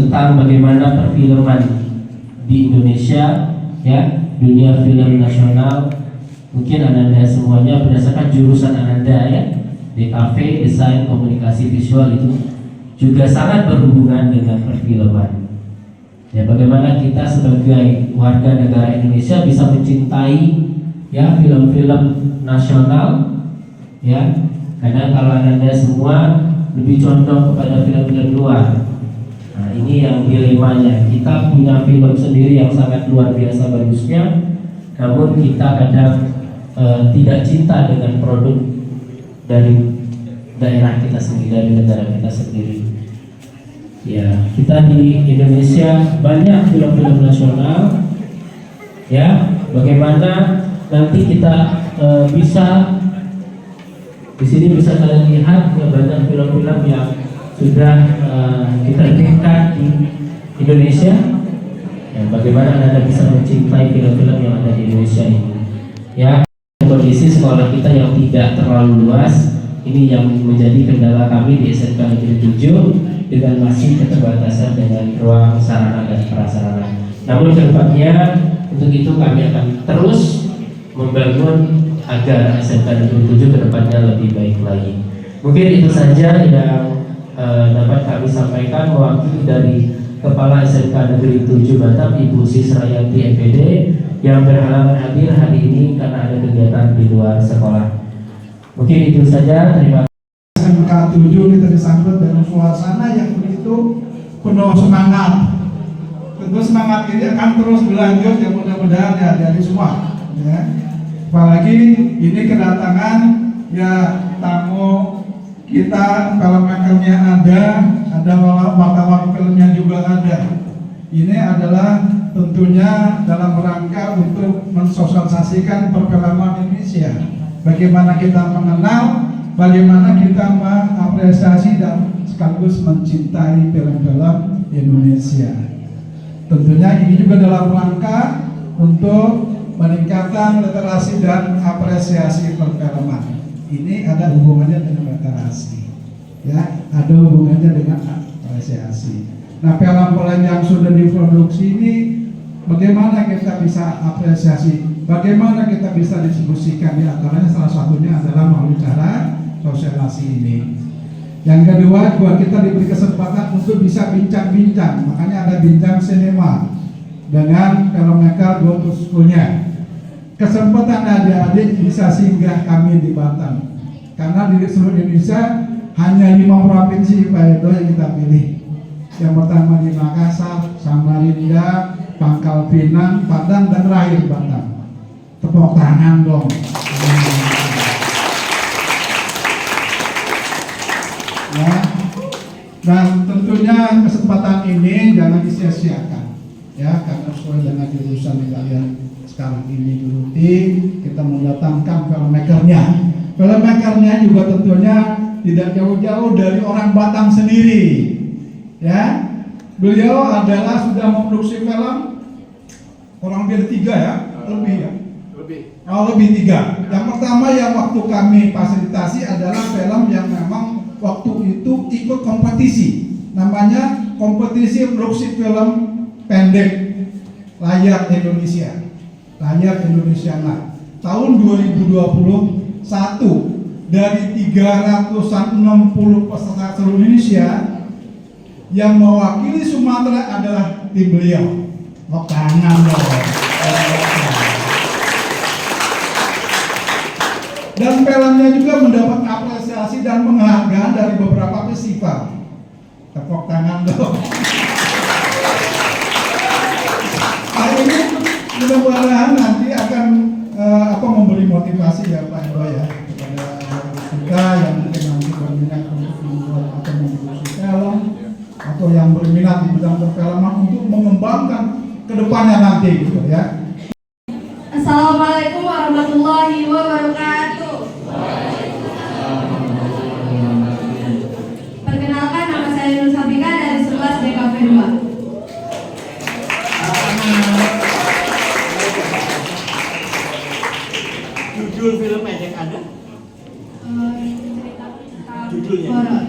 tentang bagaimana perfilman di Indonesia, ya, dunia film nasional. Mungkin Ananda semuanya berdasarkan jurusan Ananda, ya, DKV, Desain Komunikasi Visual, itu juga sangat berhubungan dengan perfilman. Ya, bagaimana kita sebagai warga negara Indonesia bisa mencintai, ya, film-film nasional, ya, karena kalau Ananda semua lebih condong kepada film-film luar. Nah, ini yang dilemanya. Kita punya film sendiri yang sangat luar biasa bagusnya, namun kita kadang tidak cinta dengan produk dari daerah kita sendiri, dari negara kita sendiri. Ya, kita di Indonesia banyak film-film nasional. Ya, bagaimana nanti kita bisa di sini bisa kalian lihat ya, banyak film-film yang sudah kita bikinkan di Indonesia. Ya, bagaimana Anda bisa mencintai film-film yang ada di Indonesia ini? Ya, kondisi sekolah kita yang tidak terlalu luas, ini yang menjadi kendala kami di SMK Negeri 7 dengan masih keterbatasan dengan ruang sarana dan prasarana. Namun kedepannya untuk itu kami akan terus membangun agar SMK Negeri 7 kedepannya lebih baik lagi. Mungkin itu saja yang dapat kami sampaikan mewakili dari Kepala SMK Negeri 7 Batam, Ibu Sisrayanti MPD, yang berhalangan hadir hari ini karena ada kegiatan di luar sekolah. Mungkin itu saja, terima kasih. SMK 7 kita disambut dengan suasana yang begitu penuh semangat. Tentu semangat ini akan terus berlanjut, ya, mudah-mudahan ya dari semua, ya. Apalagi ini kedatangan, ya, tamu kita, filmmakernya ada wartawan filmnya juga ada. Ini adalah tentunya dalam rangka untuk mensosialisasikan perfilman Indonesia. Bagaimana kita mengenal, bagaimana kita mengapresiasi dan sekaligus mencintai film-film Indonesia. Tentunya ini juga dalam rangka untuk meningkatkan literasi dan apresiasi perfilman. Ini ada hubungannya dengan literasi, ya, ada hubungannya dengan apresiasi. Nah, film-film yang sudah diproduksi ini, bagaimana kita bisa apresiasi, bagaimana kita bisa diskusikan, ya, antaranya salah satunya adalah melalui cara sosialisasi ini. Yang kedua, buat kita diberi kesempatan untuk bisa bincang-bincang, makanya ada bincang sinema dengan filmmaker Go to School-nya. Kesempatan adik-adik bisa singgah kami di Batam, karena di seluruh Indonesia hanya 5 provinsi Pak Edo yang kita pilih. Yang pertama di Makassar, Samarinda, Pangkal Pinang, Padang, dan terakhir Batam. Tepuk tangan dong. Ya. Dan tentunya kesempatan ini jangan disia-siakan, ya, karena sesuai dengan jurusan yang kalian sekarang ini geluti, kita mendatangkan filmmakernya. Filmmakernya juga tentunya tidak jauh-jauh dari orang Batam sendiri, ya. Beliau adalah sudah memproduksi film kurang lebih 3, ya, lebih, ya, lebih 3. Yang pertama yang waktu kami fasilitasi adalah film yang memang waktu itu ikut kompetisi, namanya kompetisi produksi film pendek layar Indonesia. Layar Indonesia Nah, tahun 2021 dari 360 peserta seluruh Indonesia yang mewakili Sumatera adalah tim beliau. Tangan dong. Dan filmnya juga mendapat apresiasi dan penghargaan dari beberapa festival. Tepuk tangan dong. Hari ini mudah-mudahan nanti akan memberi motivasi, ya, Pak Edo, ya, kepada kita yang mungkin nanti berminat untuk membuat atau memproduksi film, atau yang berminat di bidang perfilman untuk mengembangkan kedepannya nanti, gitu, ya. Assalamualaikum warahmatullahi wabarakatuh. Perkenalkan, nama saya Nur Sabika dari 11 DKV 2. Judul film pendek ada? Cerita Judulnya? horor.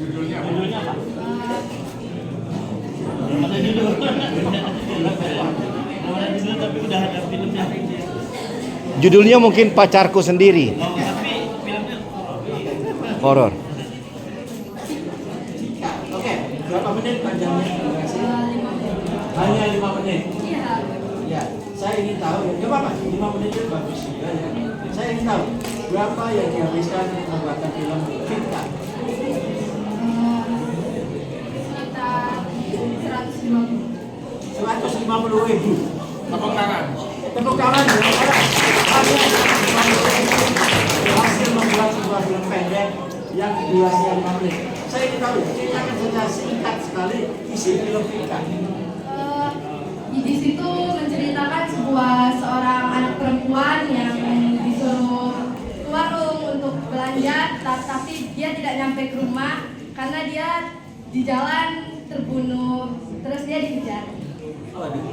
Judulnya apa? Ada judul. Ada judul tapi udah ada filmnya. Judulnya mungkin Pacarku Sendiri. Oh, tapi filmnya Horor. Oke, berapa menit panjangnya durasi? 5 menit. Hanya 5 menit. Iya. Ya, saya ingin tahu. Ya apa? 5 menit itu bagus juga ya. Saya ingin tahu berapa yang dihabiskan membuat film Fitnah? Sekitar 150. 150.000. Tepuk tangan. Tepuk tangan ya. Hasil membuat sebuah film pendek yang durasinya 5 menit. Saya ingin tahu, ceritakan saja singkat sekali isi film Fitnah. Di situ menceritakan seorang anak perempuan yang disuruh ke warung untuk belanja, tapi dia tidak nyampe ke rumah karena dia di jalan terbunuh, terus dia dikejar. Waduh,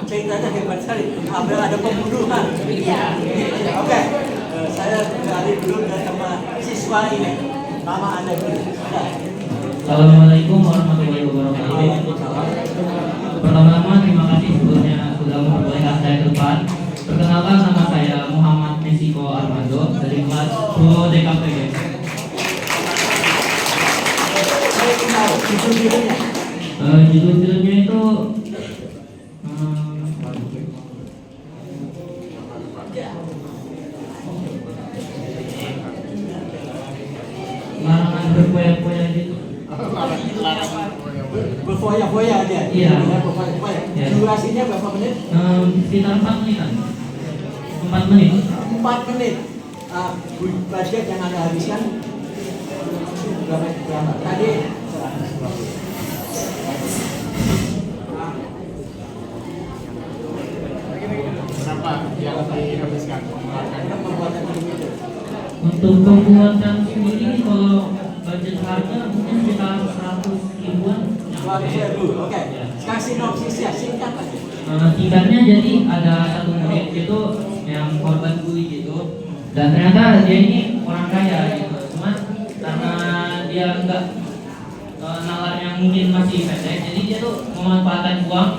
ceritanya hebat sekali. Hampir ada pembunuhan. Iya. Oke, saya cari dulu ke sama siswa ini. Nama Anda dulu. Assalamualaikum warahmatullahi wabarakatuh. Pertama-tama terima kasih sebelumnya sudah memperbolehkan saya ke depan. Perkenalkan, nama saya Muhammad Mesiko Armando dari kelas 10 DKP. Saya ingin tahu judul filmnya. Judul filmnya itu larangan berfoya-foya gitu. Berfoya-foya dia. Iya. Berfoya-foya. Iya. Durasinya berapa menit? Sekitar 4 menitan. 4 menit. 4 menit. Budget yang Anda habiskan berapa? Tadi Berapa yang dihabiskan? pembuatan film itu. Untuk pembuatan sendiri kalau budget harga mungkin sekitar 100 ribuan. 200.000. Oke. Sekarang sinopsisnya singkat aja. Singkatnya jadi ada satu murid itu yang korban bully gitu, dan ternyata dia ini orang kaya gitu, cuma karena dia enggak nalarnya mungkin masih pendek, jadi dia tuh memanfaatkan uang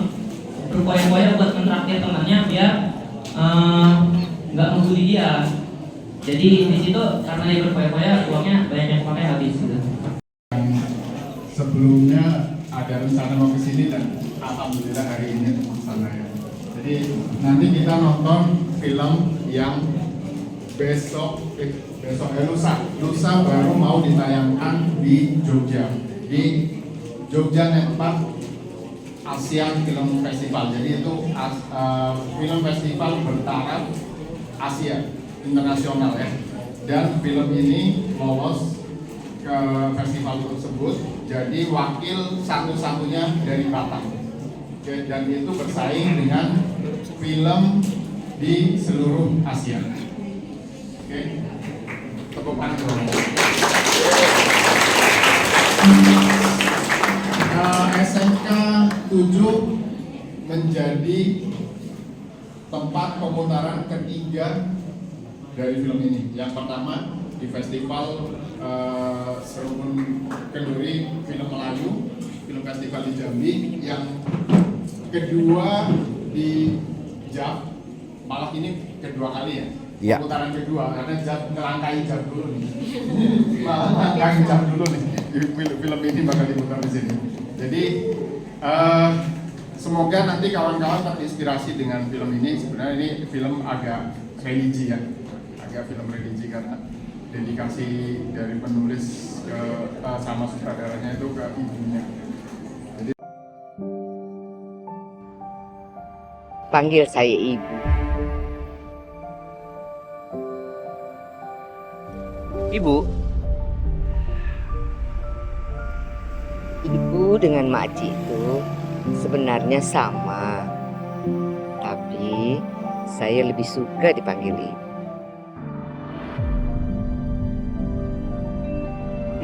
berfoya-foya buat mentraktir temannya biar nggak membuli dia. Jadi di situ karena dia berfoya-foya uangnya banyak yang pakai habis gitu. Sebelumnya ada rencana mau kesini dan alhamdulillah hari ini kesana ya. Jadi nanti kita nonton film yang lusa baru mau ditayangkan di Jogja, di Jogja Netpark Asian Film Festival. Jadi itu film festival bertaraf Asia internasional ya. Dan film ini lolos ke festival tersebut, jadi wakil satu-satunya dari Batam. Oke, dan itu bersaing dengan film di seluruh Asia. Oke, tepuk tangan dong. SMK 7 menjadi tempat pemutaran ketiga dari film ini. Yang pertama di festival Serubun Kenduri Film Melayu, film festival di Jambi. Yang kedua di JAP, malah ini kedua kali ya. Iya. Putaran kedua karena JAP ngerangkai JAP dulu nih. Malah ngerangkai JAP dulu nih. Film ini bakal diputar di sini. Jadi semoga nanti kawan-kawan terinspirasi dengan film ini. Sebenarnya ini film agak religi ya, agak film religi karena dedikasi dari penulis ke sama sutradaranya itu ke ibunya. Jadi panggil saya ibu. Ibu. Ibu dengan makcik itu sebenarnya sama. Tapi saya lebih suka dipanggil ibu.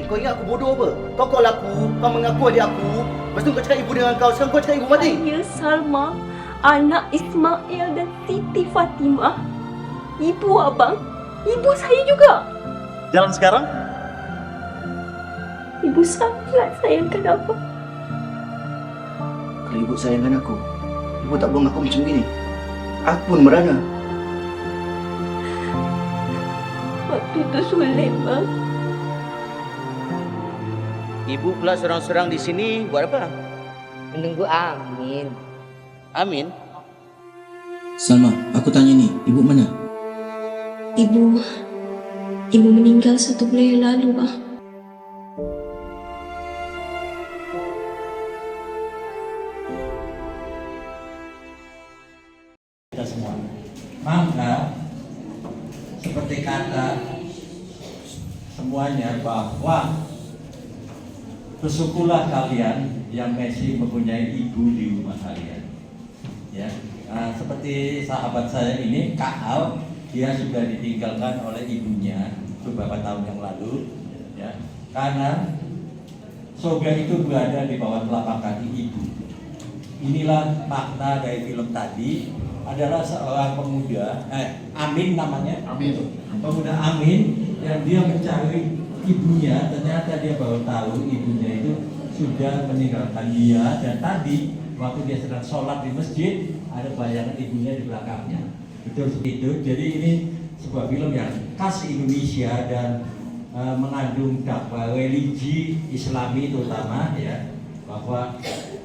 Kau ingat aku bodoh apa? Kau call aku, kau mengaku adik aku. Lepas tu kau cakap ibu dengan kau, sekarang kau cakap ibu mati. Saya Salma, anak Ismail dan Siti Fatimah. Ibu abang, ibu saya juga. Jalan sekarang? Ibu sangat sayangkan apa? Kalau ibu sayangkan aku, ibu tak buang aku macam gini. Aku pun merana. Waktu itu sulit, Bang. Ibu pula seorang-seorang di sini buat apa? Menunggu Amin. Amin. Salma, aku tanya nih, ibu mana? Ibu meninggal 1 bulan yang lalu, Bang. Kita semua. Maka seperti kata semuanya bahwa bersyukurlah kalian yang masih mempunyai ibu di rumah kalian. Ya, seperti sahabat saya ini, Kak Al, dia sudah ditinggalkan oleh ibunya beberapa tahun yang lalu. Ya, karena surga itu berada di bawah telapak kaki ibu. Inilah makna dari film tadi. Adalah seorang pemuda, Amin namanya, pemuda Amin, yang dia mencari ibunya. Ternyata dia baru tahu ibunya itu sudah meninggalkan dia, dan tadi waktu dia sedang sholat di masjid ada bayangan ibunya di belakangnya. Betul seperti itu. Jadi ini sebuah film yang khas Indonesia dan mengandung dakwah religi Islami terutama, ya, bahwa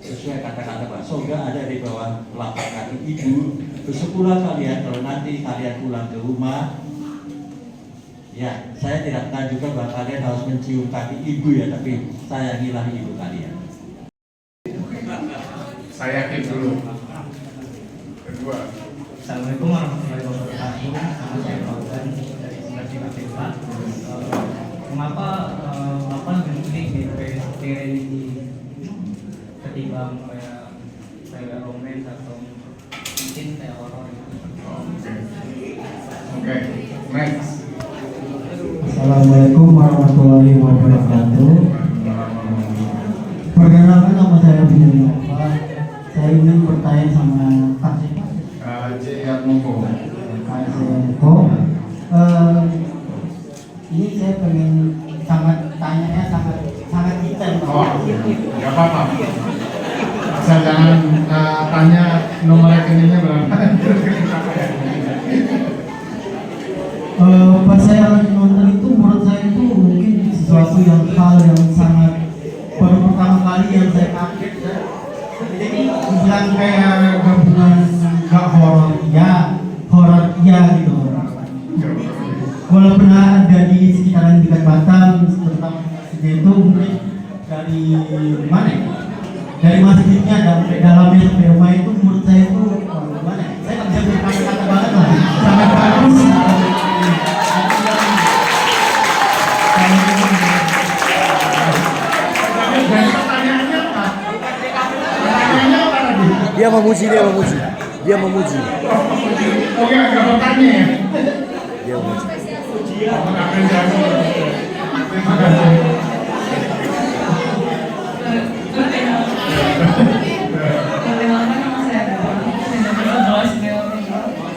sesuai kata-kata Pak Soga ada di bawah telapak kaki ibu. Bersyukurlah kalian kalau nanti kalian pulang ke rumah. Ya, saya tidak menunjukkan bahwa kalian harus mencium kaki ibu ya, tapi sayangilah ibu kalian. Saya yakin dulu. Kedua. Assalamualaikum warahmatullahi wabarakatuh. Nama saya Fauzan dari Simasi Matifa. Kenapa Bapak memilih genre religi ketimbang kayak romance atau mungkin kayak horor? Oke, next. Assalamualaikum warahmatullahi wabarakatuh. Perkenalkan, nama saya Binyamin Nova. Saya ingin bertanya sama Pak Jayat Moko. Ini saya pengen tanyanya sangat detail. Ya apa-apa. Asal jangan tanya nomor rekeningnya berapa. Pas saya lagi nonton itu, menurut saya itu mungkin sesuatu hal yang sangat baru pertama kali yang saya kaget. Jadi bilang kayak gabungan gak horor ya gitu. Walaupun ada di sekitaran dekat Batam, terutama itu mungkin dari mana ya? Dari masjidnya dan dalamnya sampai rumah itu, menurut saya itu gimana ya? Saya nggak bisa berkata-kata banget lah, sangat bagus. Dia memuji. Oke, agak bertanya ya. Dia memuji. Terima kasih.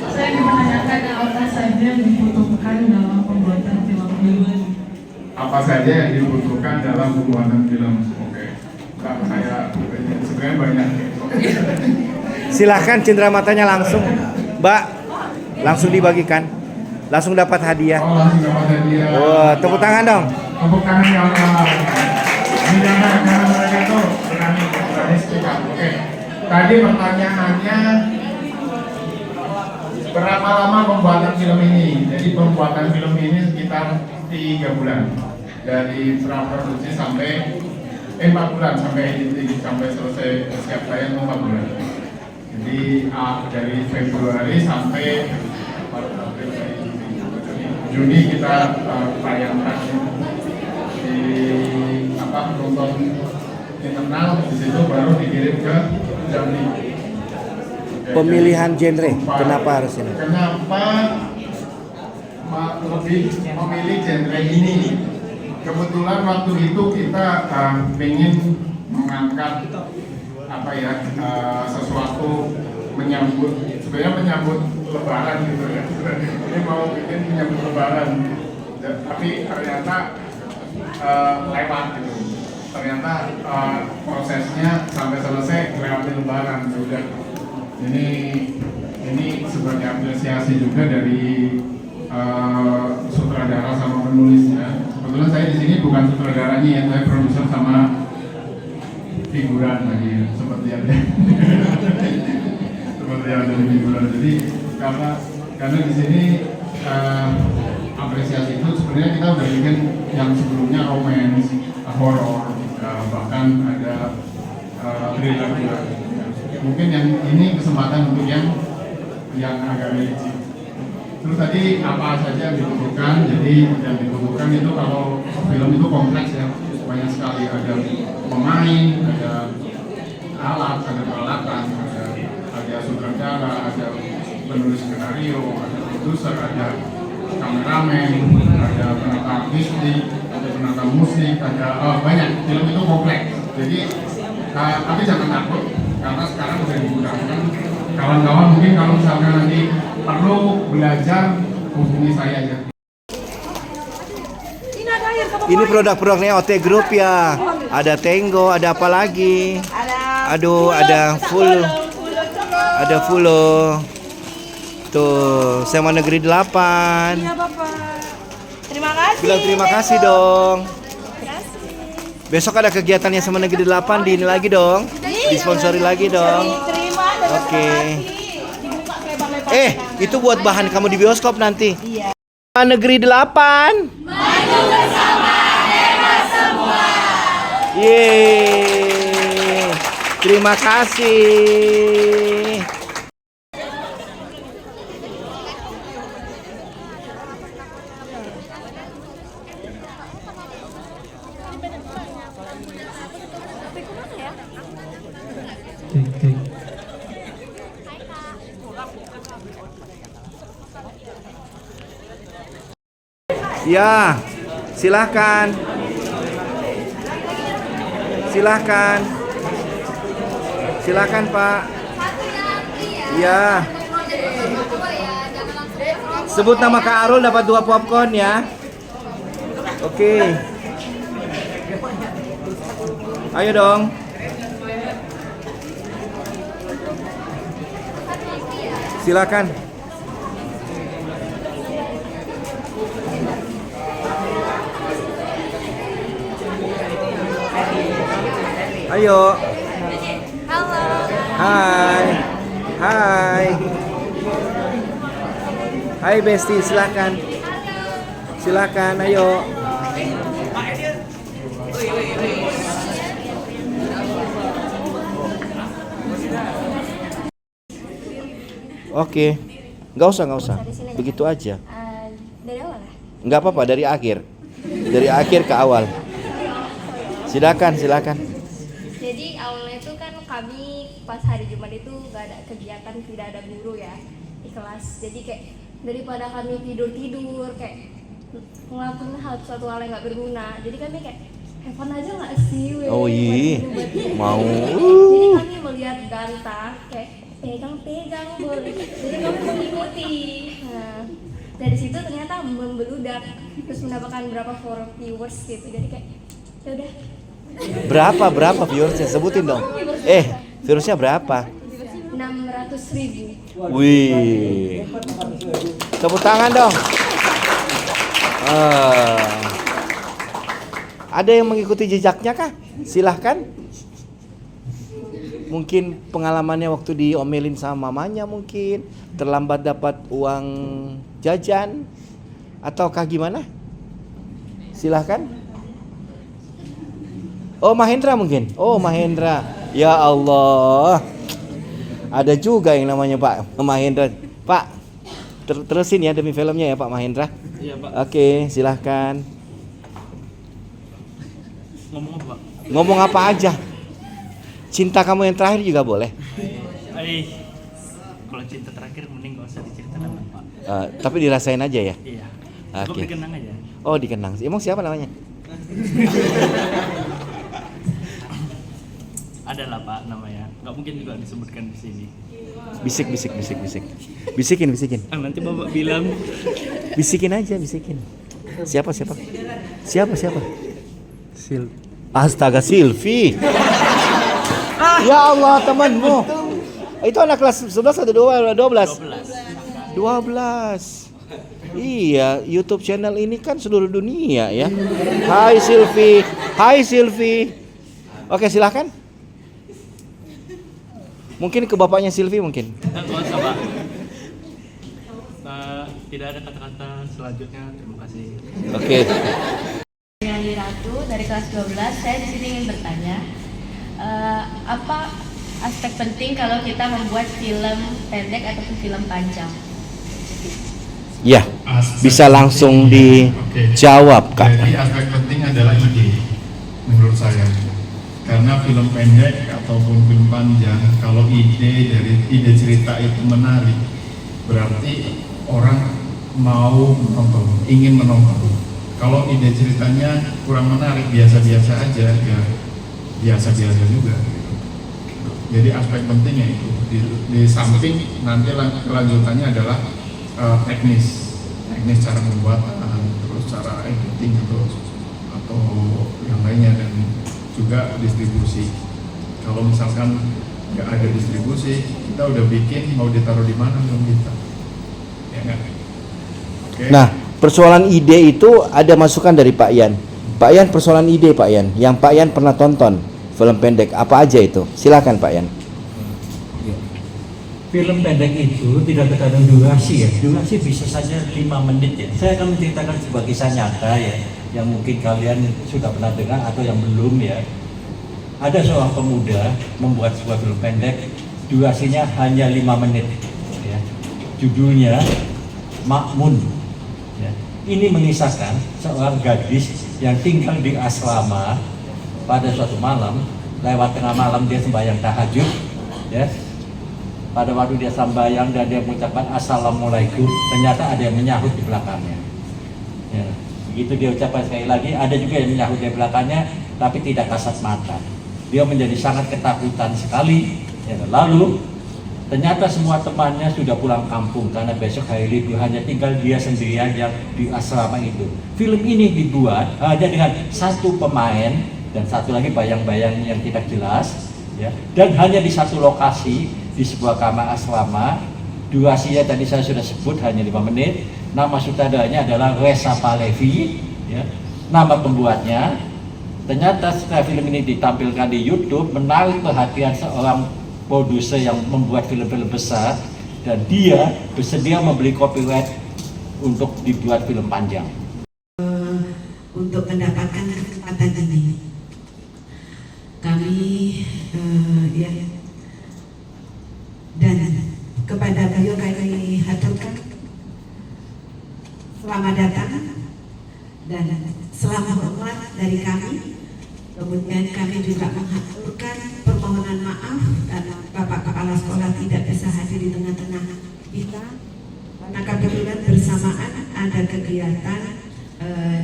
Saya ingin menanyakan apa saja yang dibutuhkan dalam pembuatan film ini. Apa saja yang dibutuhkan dalam pembuatan film? Oke. Saya sebenarnya banyak. Silahkan cindera matanya langsung, Mbak. Langsung dibagikan. Langsung dapat hadiah. Oh, langsung dapat hadiah. Wah, tepuk tangan dong. Tepuk tangan yang ini jangan mereka tuh berani speak up. Oke. Tadi pertanyaannya berapa lama pembuatan film ini? Jadi pembuatan film ini sekitar 3 bulan. Dari praproduksi sampai 4 bulan sampai editing sampai selesai siap tayang 4 bulan. Jadi dari Februari sampai Juni kita tayangkan di nonton internal, di situ baru dikirim ke Jambi. Pemilihan genre, kenapa harus ini? Kenapa lebih memilih genre ini? Kebetulan waktu itu kita ingin mengangkat sesuatu sebenarnya menyambut Lebaran gitu ya. Ini mau bikin menyambut Lebaran, tapi ternyata lewat gitu. ternyata prosesnya sampai selesai lewat lebaran. Udah ini sebagai apresiasi juga dari sutradara sama penulisnya. Kebetulan saya di sini bukan sutradaranya ya, saya produser sama figuran lagi seperti ada seperti ada di figuran. Jadi karena di sini apresiasi itu sebenarnya kita udah bikin yang sebelumnya romance, horror, bahkan ada thriller juga. Mungkin yang ini kesempatan untuk yang agak religius. Terus tadi apa saja yang dibutuhkan? Jadi yang dibutuhkan itu kalau film itu kompleks ya, banyak sekali, ada pemain, ada alat, ada peralatan, ada sutradara, ada penulis skenario, ada produser, ada kameramen, ada penata artistik, ada penata musik, ada banyak. Film itu kompleks. Jadi tapi jangan takut karena sekarang sudah dimudahkan. Kawan-kawan mungkin kalau misalnya nanti perlu belajar hubungi saya aja. Ini produk-produknya OT Group ya. Ada Tango, ada apa lagi? Aduh, ada full. Ada Fulo. Tuh, SMA Negeri 8. Iya, Bapak. Terima kasih. Bilang terima kasih dong. Besok ada kegiatannya SMA Negeri 8 di ini lagi dong. Disponsori lagi dong. Oke. Itu buat bahan kamu di bioskop nanti. Iya. SMA Negeri 8. Maju bersama hemat semua. Yeay. Terima kasih. Ya, silahkan. Silahkan. Silahkan Pak. Ya. Sebut nama Kak Arul dapat 2 popcorn ya. Oke. Ayo dong. Silakan. Ayo. Halo. Hai. Hai. Hai Besti, silakan. Silakan, ayo. Oke. Nggak usah. Begitu aja. Dari awal ya? Nggak apa-apa, dari akhir. Dari akhir ke awal. Silakan. Jadi awalnya itu kan kami pas hari Jumat itu gak ada kegiatan, tidak ada guru ya di kelas. Jadi kayak daripada kami tidur kayak ngelakuin suatu hal yang gak berguna. Jadi kami kayak have fun aja gak sih? Oh iya, mau. Jadi kami melihat Ganta kayak pegang boleh. Jadi kami mengikuti. Nah, dari situ ternyata membeludak, terus mendapatkan berapa viewers gitu. Jadi kayak ya udah. Berapa viewersnya? Sebutin dong. Viewersnya berapa? 600.000. Wih. Tepuk tangan dong. Ada yang mengikuti jejaknya kah? Silahkan. Mungkin pengalamannya waktu diomelin sama mamanya mungkin. Terlambat dapat uang jajan. Ataukah gimana? Silahkan. Oh Mahendra mungkin. Oh Mahendra. Ya Allah. Ada juga yang namanya Pak Mahendra. Pak, terusin ya demi filmnya ya Pak Mahendra. Iya Pak. Oke, silahkan. Ngomong apa Pak? Ngomong apa aja. Cinta kamu yang terakhir juga boleh. Kalau cinta terakhir mending gak usah diceritakan Pak. Tapi dirasain aja ya. Iya. Oke. Dikenang aja. Oh dikenang. Emang siapa namanya? Ada lah Pak namanya. Gak mungkin juga disebutkan di sini. Bisik. Bisikin. Nanti Bapak bilang. Bisikin aja. Siapa? Sil. Astaga, Silvi. Ya Allah, temanmu. Itu anak kelas 11 atau 12? 12. Iya, YouTube channel ini kan seluruh dunia ya. Hai Silvi. Hai Silvi. Oke, silahkan. Mungkin ke bapaknya Silvi mungkin. Tidak ada kata-kata selanjutnya. Terima kasih. Oke. Dengan Ratu dari kelas 12, saya di sini ingin bertanya, apa aspek penting kalau kita membuat film pendek ataupun film panjang? Ya, bisa langsung dijawab, Kak. Jadi aspek penting adalah ide, menurut saya. Karena film pendek ataupun film panjang, kalau ide cerita itu menarik, berarti orang mau menonton, ingin menonton. Kalau ide ceritanya kurang menarik, biasa-biasa aja, ya biasa-biasa juga. Jadi aspek pentingnya itu di samping nanti kelanjutannya adalah teknis cara membuat, terus cara editing atau yang lainnya, dan juga distribusi. Kalau misalkan nggak ada distribusi, kita udah bikin, mau ditaruh di mana belum kita, ya nggak? Okay. Nah, persoalan ide itu ada masukan dari Pak Yan. Pak Yan, persoalan ide Pak Yan, yang Pak Yan pernah tonton film pendek apa aja itu? Silakan Pak Yan. Film pendek itu tidak terkadang durasi ya, durasi bisa saja 5 menit ya. Saya akan menceritakan sebuah kisah nyata ya, yang mungkin kalian sudah pernah dengar atau yang belum ya. Ada seorang pemuda membuat sebuah film pendek, durasinya hanya 5 menit ya. Judulnya Makmun ya. Ini mengisahkan seorang gadis yang tinggal di asrama. Pada suatu malam, lewat tengah malam dia sembahyang tahajud ya. Pada waktu dia sembahyang dan dia mengucapkan assalamualaikum, ternyata ada yang menyahut di belakangnya ya. Begitu dia ucapkan sekali lagi, ada juga yang menyahut di belakangnya, tapi tidak kasat mata. Dia menjadi sangat ketakutan sekali ya. Lalu ternyata semua temannya sudah pulang kampung karena besok hari libur, hanya tinggal dia sendirian yang di asrama itu. Film ini dibuat hanya dengan satu pemain dan satu lagi bayang-bayang yang tidak jelas ya, dan hanya di satu lokasi di sebuah kamar asrama. Durasinya tadi saya sudah sebut hanya 5 menit. Nama sutradaranya adalah Reza Pahlavi ya. Nama pembuatnya, ternyata setelah film ini ditampilkan di YouTube, menarik perhatian seorang produser yang membuat film-film besar, dan dia bersedia membeli copyright untuk dibuat film panjang. Untuk mendapatkan kesempatan ini, kami ya, dan kepada beliau kami haturkan selamat datang dan selamat hormat dari kami. Kemudian kami juga mengaturkan permohonan maaf karena Bapak Kepala Sekolah tidak bisa hadir di tengah-tengah kita, karena kebetulan bersamaan ada kegiatan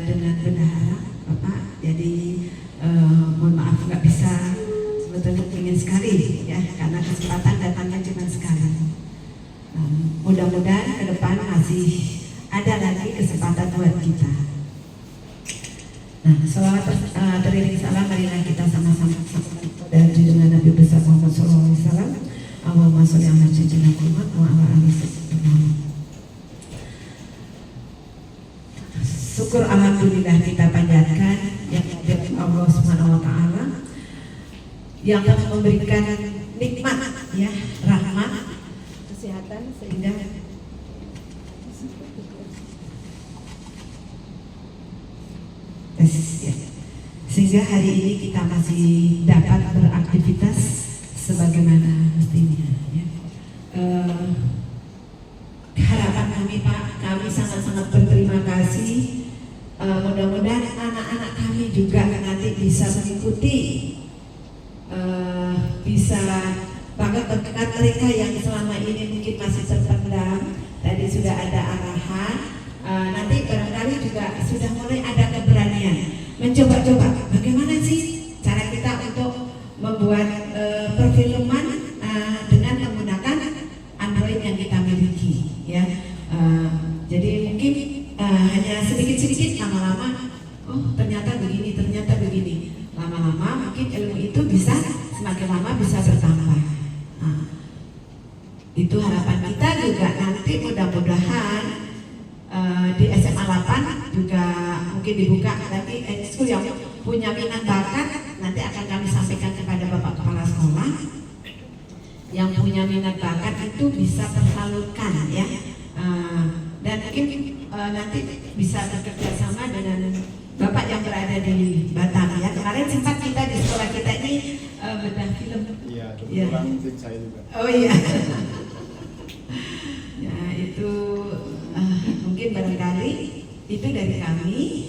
dengan bendahara Bapak. Jadi mohon maaf nggak bisa, sebetulnya ingin sekali ya, karena kesempatan datangnya cuma sekali. Mudah-mudahan ke depan masih ada lagi kesempatan buat kita. Nah, selawat teriring salam, marilah kita sama-sama dan junjungan Nabi besar Muhammad SAW. Allahumma sholli ala sayyidina Muhammad wa ala alihi wasallam. Syukur alhamdulillah kita panjatkan yang dari Allah Subhanahu wa taala yang telah memberikan nikmat ya, rahmat, kesehatan sehingga sehingga hari ini kita masih dapat beraktivitas sebagaimana mestinya ya. Harapan kami Pak, kami sangat-sangat berterima kasih. Mudah-mudahan anak-anak kami juga nanti bisa mengikuti, bisa bakat-bakat mereka yang selama ini mungkin masih terpendam. Tadi sudah ada arahan, nanti barangkali juga sudah mulai ada keberanian mencoba-coba bagaimana sih cara kita untuk membuat perfilman dengan menggunakan Android yang kita miliki ya. Jadi mungkin hanya sedikit-sedikit, lama-lama oh ternyata begini, lama-lama mungkin ilmu itu bisa semakin lama bisa bertambah. Nah, itu harapan kita juga nanti mudah-mudahan di SMA 8 juga mungkin dibuka lagi ekskul yang punya minat bakat, nanti akan kami sampaikan kepada Bapak Kepala Sekolah. Yang punya minat bakat itu bisa tersalurkan ya, dan mungkin nanti bisa bekerja sama dengan Bapak yang berada di Batam ya. Kemarin sempat kita di sekolah kita ini bedah film. Iya, kebetulan tim saya juga. Oh iya. Ya itu mungkin barangkali itu dari kami.